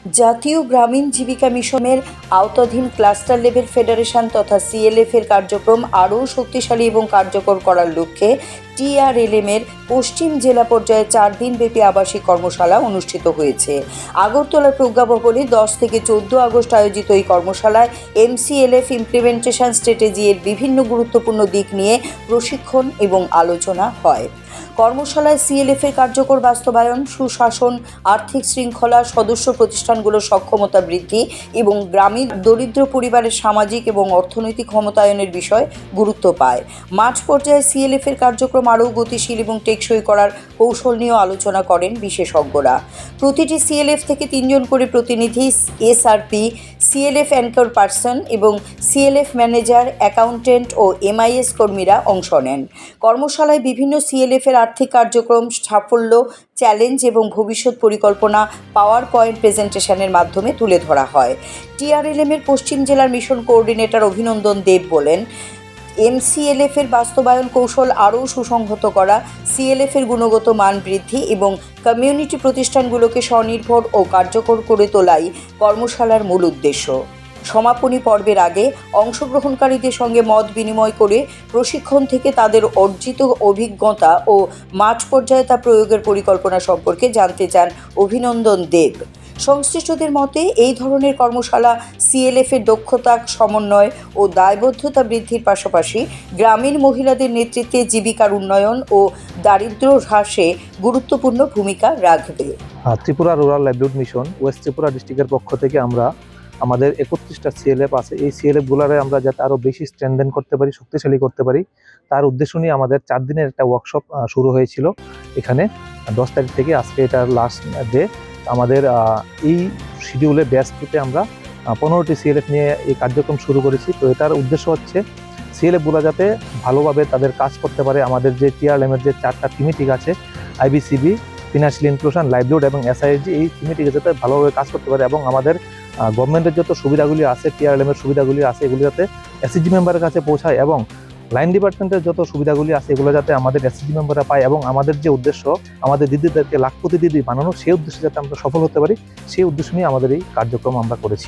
জাতীয় গ্রামীণ জীবিকা মিশনের আওতাধীন ক্লাস্টার লেভেল ফেডারেশন তথা সিএলএফ এর কার্যক্রম আরও শক্তিশালী এবং কার্যকর করার লক্ষ্যে টিআরএলএম এর পশ্চিম জেলা পর্যায়ে 4 দিনব্যাপী আবাসিক কর্মশালা অনুষ্ঠিত হয়েছে। আগরতলার প্রজ্ঞা ভবনে 10 থেকে 14 আগস্ট আয়োজিত এই কর্মশালায় এমসিএলএফ ইমপ্লিমেন্টেশন স্ট্র্যাটেজি এর বিভিন্ন গুরুত্বপূর্ণ দিক নিয়ে প্রশিক্ষণ এবং আলোচনা হয়। কর্মশালায় সিএলএফ এর কার্যকর বাস্তবায়ন, সুশাসন, আর্থিক শৃঙ্খলা, সদস্য প্রতিষ্ঠানগুলোর সক্ষমতা বৃদ্ধি এবং গ্রামীণ দরিদ্র পরিবারের সামাজিক এবং অর্থনৈতিক ক্ষমতায়নের বিষয় গুরুত্ব পায়। মাঠ পর্যায়ে সিএলএফ এর কার্যক্রম আরও গতিশীল এবং টেকসই করার কৌশল নিয়েও আলোচনা করেন বিশেষজ্ঞরা। প্রতিটি সিএলএফ থেকে 3 জন করে প্রতিনিধি, এসআরপি, সিএলএফ অ্যাঙ্কর পার্সন এবং সিএলএফ ম্যানেজার, অ্যাকাউন্টেন্ট ও এমআইএস কর্মীরা অংশ নেন। কর্মশালায় বিভিন্ন সিএলএফ এর আর্থিক কার্যক্রম, সাফল্য, চ্যালেঞ্জ এবং ভবিষ্যৎ পরিকল্পনা পাওয়ার পয়েন্ট প্রেজেন্টেশনের মাধ্যমে তুলে ধরা হয়। টিআরএলএম এর পশ্চিম জেলার মিশন কোঅর্ডিনেটর অভিনন্দন দেব বলেন, এমসিএলএফ এর বাস্তবায়ন কৌশল আরও সুসংহত করা, সিএলএফ এর গুণগত মান বৃদ্ধি এবং কমিউনিটি প্রতিষ্ঠানগুলোকে স্বনির্ভর ও কার্যকর করে তোলাই কর্মশালার মূল উদ্দেশ্য। সমাপনী পর্বের আগে অংশগ্রহণকারীদের সঙ্গে মত বিনিময় করে প্রশিক্ষণ থেকে তাদের অর্জিত অভিজ্ঞতা ও মাঠ পর্যায়ে তা প্রয়োগের পরিকল্পনা সম্পর্কে জানতে চান অভিনন্দন দেব। সংশ্লিষ্টদের মতে এই ধরনের কর্মশালা সিএলএফ এর দক্ষতা, সমন্বয় ও দায়বদ্ধতা বৃদ্ধির পাশাপাশি গ্রামীণ মহিলাদের নেতৃত্বে জীবিকার উন্নয়ন ও দারিদ্র্য হ্রাসে গুরুত্বপূর্ণ ভূমিকা রাখবে। Tripura rural livelihood mission West Tripura ডিস্ট্রিক্টের পক্ষ থেকে আমরা আমাদের 31টা সিএলএফ আছে, এই সিএলএফগুলোরে আমরা যাতে আরও বেশি স্ট্রেনথেন করতে পারি, শক্তিশালী করতে পারি, তার উদ্দেশ্য নিয়ে আমাদের 4 দিনের একটা ওয়ার্কশপ শুরু হয়েছিল এখানে 10 তারিখ থেকে। আজকে এটার লাস্ট ডে। আমাদের এই শিডিউলে ব্যাচ টুতে আমরা 15টি সিএলএফ নিয়ে এই কার্যক্রম শুরু করেছি। তো এটার উদ্দেশ্য হচ্ছে সিএলএফগুলো যাতে ভালোভাবে তাদের কাজ করতে পারে। আমাদের যে টিআরএলএম এর যে 4টা কমিটি আছে, আইবিসিবি, ফিনান্সিয়াল ইনক্লুশন, লাইভলিহুড এবং এসআইএসজি, এই কমিটিকে যাতে ভালোভাবে কাজ করতে পারে এবং আমাদের গভর্নমেন্টের যত সুবিধাগুলি আছে, টিআরএলএম এর সুবিধাগুলি আছে, এগুলি যাতে এসএসজি মেম্বারের কাছে পৌঁছায় এবং লাইন ডিপার্টমেন্টের যত সুবিধাগুলি আছে এগুলো যাতে আমাদের এসএসজি মেম্বাররা পায় এবং আমাদের যে উদ্দেশ্য আমাদের দিদিদেরকে লাখপতি দিদি বানানো, সেই উদ্দেশ্যে যাতে আমরা সফল হতে পারি, সেই উদ্দেশ্য নিয়ে আমাদের এই কার্যক্রম আমরা করেছি।